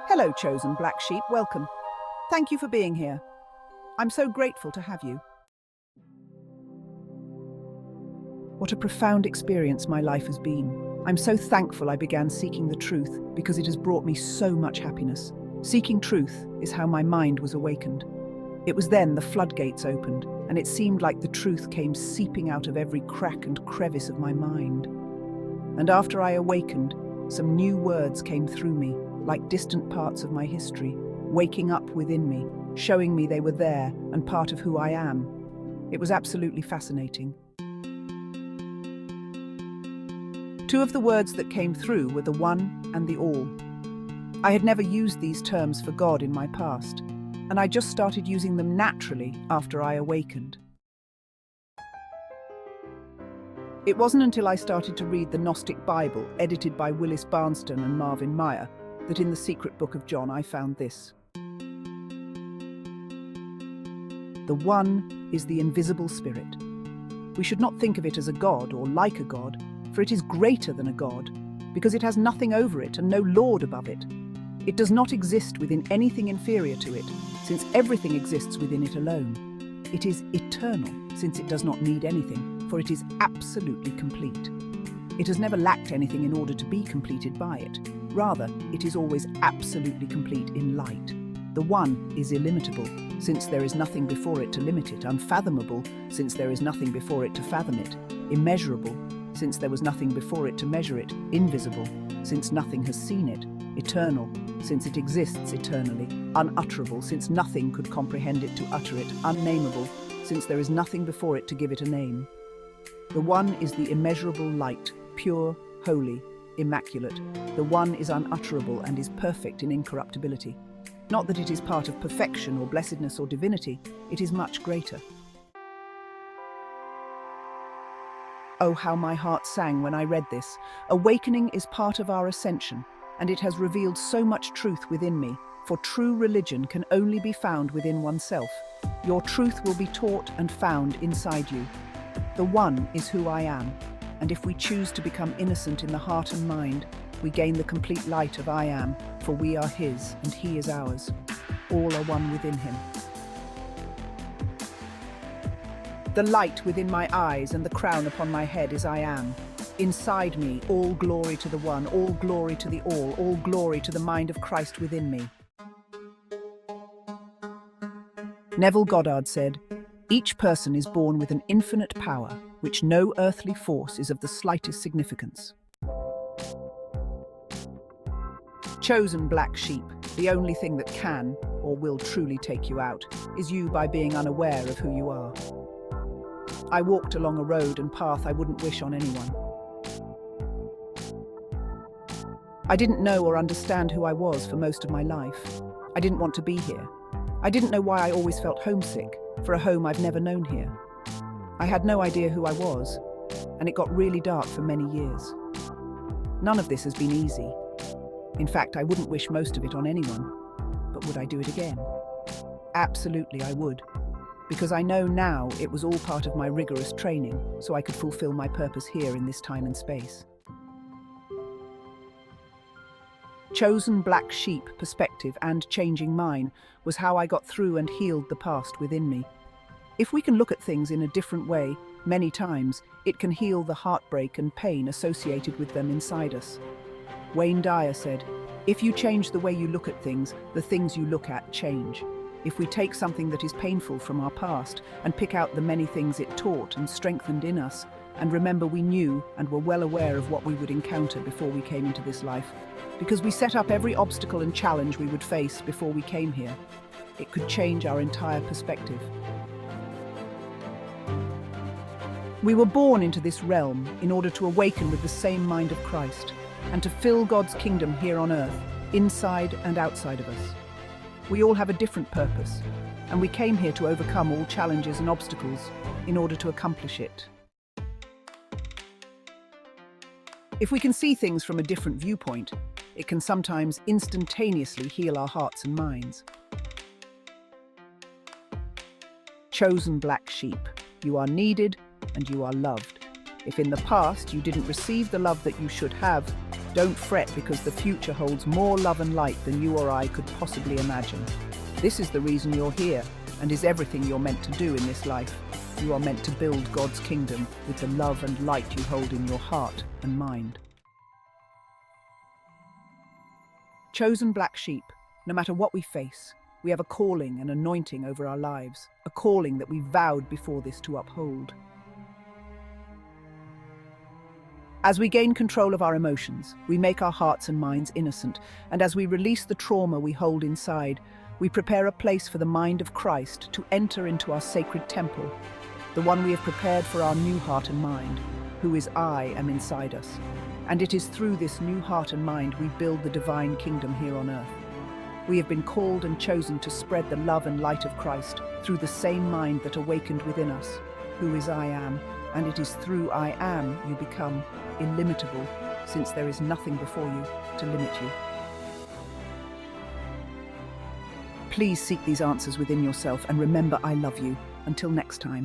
Hello, chosen black sheep, welcome. Thank you for being here. I'm so grateful to have you. What a profound experience my life has been. I'm so thankful I began seeking the truth because it has brought me so much happiness. Seeking truth is how my mind was awakened. It was then the floodgates opened, and it seemed like the truth came seeping out of every crack and crevice of my mind. And after I awakened, some new words came through me, like distant parts of my history, waking up within me, showing me they were there and part of who I am. It was absolutely fascinating. Two of the words that came through were the one and the all. I had never used these terms for God in my past, and I just started using them naturally after I awakened. It wasn't until I started to read the Gnostic Bible, edited by Willis Barnston and Marvin Meyer, that in the secret book of John I found this. The One is the invisible spirit. We should not think of it as a god or like a god, for it is greater than a god, because it has nothing over it and no lord above it. It does not exist within anything inferior to it, since everything exists within it alone. It is eternal, since it does not need anything, for it is absolutely complete. It has never lacked anything in order to be completed by it. Rather, it is always absolutely complete in light. The One is illimitable, since there is nothing before it to limit it, unfathomable, since there is nothing before it to fathom it, immeasurable, since there was nothing before it to measure it, invisible, since nothing has seen it, eternal, since it exists eternally, unutterable, since nothing could comprehend it to utter it, unnameable, since there is nothing before it to give it a name. The One is the immeasurable light, pure, holy, immaculate. The One is unutterable and is perfect in incorruptibility. Not that it is part of perfection or blessedness or divinity, it is much greater. Oh, how my heart sang when I read this. Awakening is part of our ascension, and it has revealed so much truth within me, for true religion can only be found within oneself. Your truth will be taught and found inside you. The One is who I am, and if we choose to become innocent in the heart and mind, we gain the complete light of I am, for we are His and He is ours. All are one within Him. The light within my eyes and the crown upon my head is I am. Inside me, all glory to the One, all glory to the all glory to the mind of Christ within me. Neville Goddard said, "Each person is born with an infinite power, which no earthly force is of the slightest significance." Chosen black sheep, the only thing that can, or will truly take you out, is you by being unaware of who you are. I walked along a road and path I wouldn't wish on anyone. I didn't know or understand who I was for most of my life. I didn't want to be here. I didn't know why I always felt homesick for a home I've never known here. I had no idea who I was, and it got really dark for many years. None of this has been easy. In fact, I wouldn't wish most of it on anyone. But would I do it again? Absolutely, I would. Because I know now it was all part of my rigorous training, so I could fulfill my purpose here in this time and space. Chosen black sheep perspective and changing mine was how I got through and healed the past within me. If we can look at things in a different way, many times, it can heal the heartbreak and pain associated with them inside us. Wayne Dyer said, "If you change the way you look at things, the things you look at change." If we take something that is painful from our past and pick out the many things it taught and strengthened in us, and remember we knew and were well aware of what we would encounter before we came into this life, because we set up every obstacle and challenge we would face before we came here, it could change our entire perspective. We were born into this realm in order to awaken with the same mind of Christ and to fill God's kingdom here on earth, inside and outside of us. We all have a different purpose, and we came here to overcome all challenges and obstacles in order to accomplish it. If we can see things from a different viewpoint, it can sometimes instantaneously heal our hearts and minds. Chosen black sheep, you are needed and you are loved. If in the past you didn't receive the love that you should have, Don't fret, because the future holds more love and light than you or I could possibly imagine. This is the reason you're here, and is everything you're meant to do in this life. You are meant to build God's kingdom with the love and light you hold in your heart and mind. Chosen black sheep, no matter what we face, we have a calling and anointing over our lives, a calling that we vowed before this to uphold. As we gain control of our emotions, we make our hearts and minds innocent, and as we release the trauma we hold inside, we prepare a place for the mind of Christ to enter into our sacred temple, the one we have prepared for our new heart and mind, who is I am inside us. And it is through this new heart and mind we build the divine kingdom here on earth. We have been called and chosen to spread the love and light of Christ through the same mind that awakened within us, who is I am, and it is through I am you become illimitable, since there is nothing before you to limit you. Please seek these answers within yourself and remember, I love you. Until next time.